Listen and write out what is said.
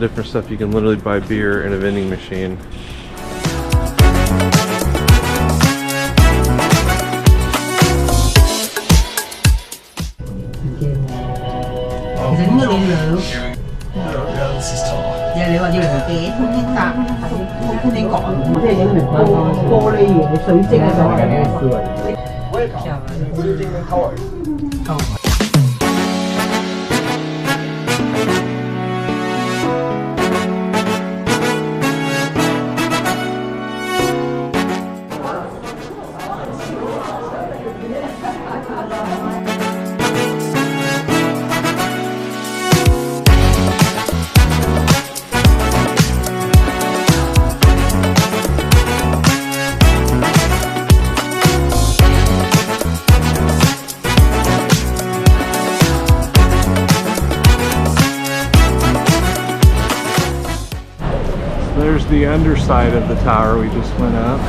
different stuff. You can literally buy beer in a vending machine. This is tall. 即係你話要嚟幾通天塔喺呢個，即係影完玻璃嘢、水晶嘅所謂。There's the underside of the tower we just went up.